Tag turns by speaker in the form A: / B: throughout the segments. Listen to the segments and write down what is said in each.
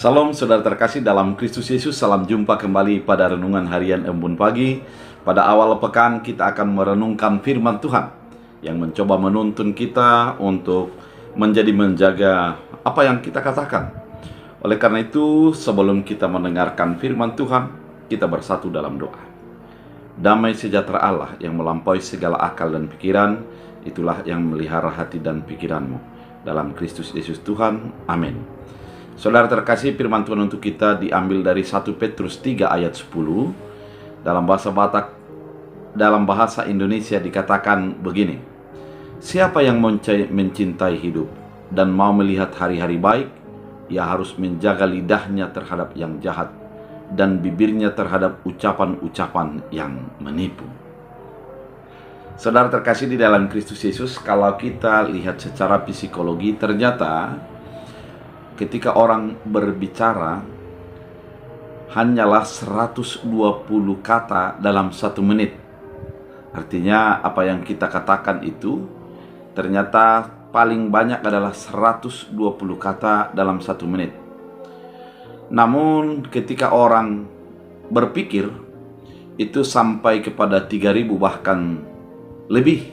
A: Salam saudara terkasih dalam Kristus Yesus, salam jumpa kembali pada Renungan Harian Embun Pagi. Pada awal pekan kita akan merenungkan firman Tuhan yang mencoba menuntun kita untuk menjaga apa yang kita katakan. Oleh karena itu, sebelum kita mendengarkan firman Tuhan, kita bersatu dalam doa. Damai sejahtera Allah yang melampaui segala akal dan pikiran, itulah yang melihara hati dan pikiranmu. Dalam Kristus Yesus Tuhan, amin. Saudara terkasih, firman Tuhan untuk kita diambil dari 1 Petrus 3 ayat 10. Dalam bahasa Batak, dalam bahasa Indonesia dikatakan begini: siapa yang mencintai hidup dan mau melihat hari-hari baik, ia harus menjaga lidahnya terhadap yang jahat dan bibirnya terhadap ucapan-ucapan yang menipu. Saudara terkasih di dalam Kristus Yesus, kalau kita lihat secara psikologi, ternyata ketika orang berbicara hanyalah 120 kata dalam 1 menit. Artinya apa yang kita katakan itu ternyata paling banyak adalah 120 kata dalam 1 menit. Namun ketika orang berpikir itu sampai kepada 3000 bahkan lebih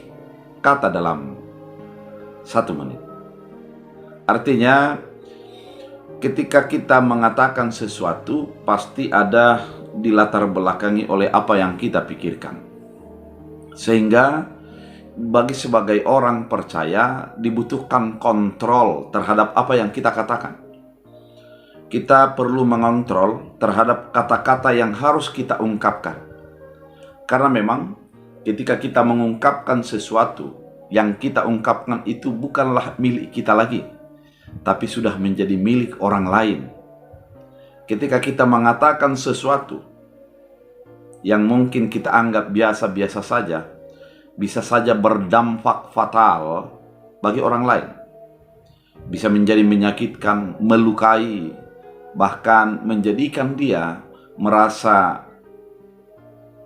A: kata dalam 1 menit. Artinya ketika kita mengatakan sesuatu, pasti ada dilatar belakangi oleh apa yang kita pikirkan. Sehingga bagi sebagai orang percaya dibutuhkan kontrol terhadap apa yang kita katakan. Kita perlu mengontrol terhadap kata-kata yang harus kita ungkapkan. Karena memang ketika kita mengungkapkan sesuatu, yang kita ungkapkan itu bukanlah milik kita lagi, tapi sudah menjadi milik orang lain. Ketika kita mengatakan sesuatu yang mungkin kita anggap biasa-biasa saja, bisa saja berdampak fatal bagi orang lain. Bisa menjadi menyakitkan, melukai, bahkan menjadikan dia merasa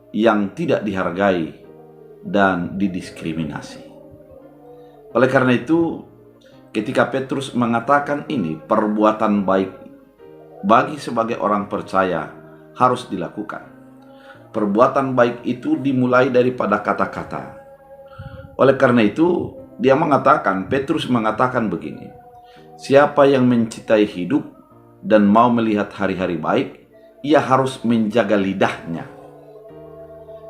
A: yang tidak dihargai dan didiskriminasi. Oleh karena itu, ketika Petrus mengatakan ini, perbuatan baik bagi sebagai orang percaya harus dilakukan. Perbuatan baik itu dimulai daripada kata-kata. Oleh karena itu, Petrus mengatakan begini: siapa yang mencintai hidup dan mau melihat hari-hari baik, ia harus menjaga lidahnya.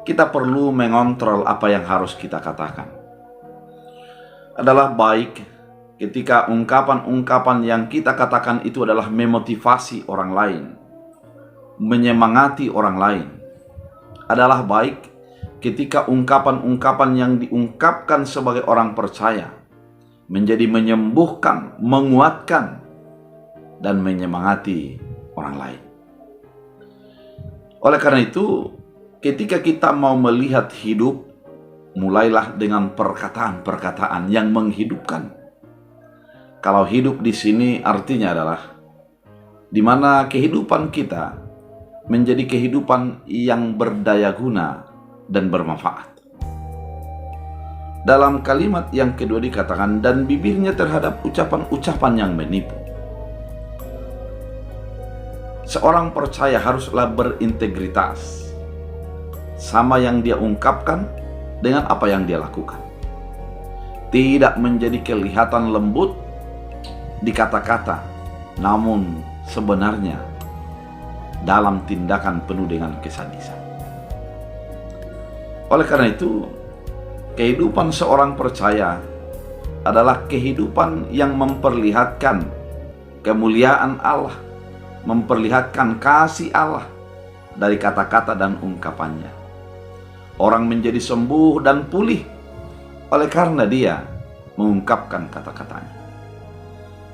A: Kita perlu mengontrol apa yang harus kita katakan. Adalah baik ketika ungkapan-ungkapan yang kita katakan itu adalah memotivasi orang lain, menyemangati orang lain. Adalah baik ketika ungkapan-ungkapan yang diungkapkan sebagai orang percaya menjadi menyembuhkan, menguatkan, dan menyemangati orang lain. Oleh karena itu, ketika kita mau melihat hidup, mulailah dengan perkataan-perkataan yang menghidupkan. Kalau hidup di sini artinya adalah di mana kehidupan kita menjadi kehidupan yang berdaya guna dan bermanfaat. Dalam kalimat yang kedua dikatakan, dan bibirnya terhadap ucapan-ucapan yang menipu. Seorang percaya haruslah berintegritas, sama yang dia ungkapkan dengan apa yang dia lakukan. Tidak menjadi kelihatan lembut di kata-kata, namun sebenarnya dalam tindakan penuh dengan kesadisan. Oleh karena itu, kehidupan seorang percaya adalah kehidupan yang memperlihatkan kemuliaan Allah, memperlihatkan kasih Allah dari kata-kata dan ungkapannya. Orang menjadi sembuh dan pulih oleh karena dia mengungkapkan kata-katanya.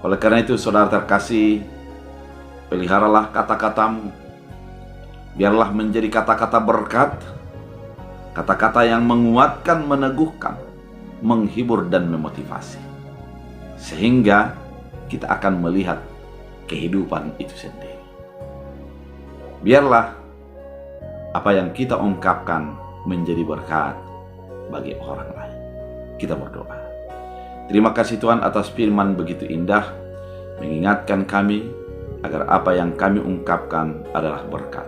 A: Oleh karena itu, saudara terkasih, peliharalah kata-katamu. Biarlah menjadi kata-kata berkat, kata-kata yang menguatkan, meneguhkan, menghibur, dan memotivasi. Sehingga kita akan melihat kehidupan itu sendiri. Biarlah apa yang kita ungkapkan menjadi berkat bagi orang lain. Kita berdoa. Terima kasih Tuhan atas firman begitu indah, mengingatkan kami agar apa yang kami ungkapkan adalah berkat.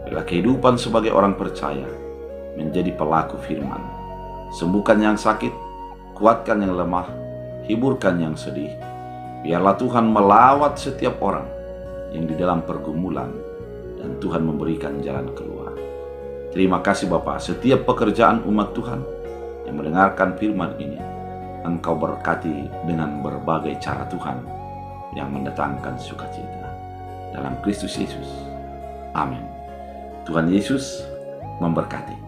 A: Bila kehidupan sebagai orang percaya menjadi pelaku firman, sembuhkan yang sakit, kuatkan yang lemah, hiburkan yang sedih. Biarlah Tuhan melawat setiap orang yang di dalam pergumulan, dan Tuhan memberikan jalan keluar. Terima kasih Bapa, setiap pekerjaan umat Tuhan yang mendengarkan firman ini, Engkau berkati dengan berbagai cara Tuhan yang mendatangkan sukacita. Dalam Kristus Yesus. Amin. Tuhan Yesus memberkati.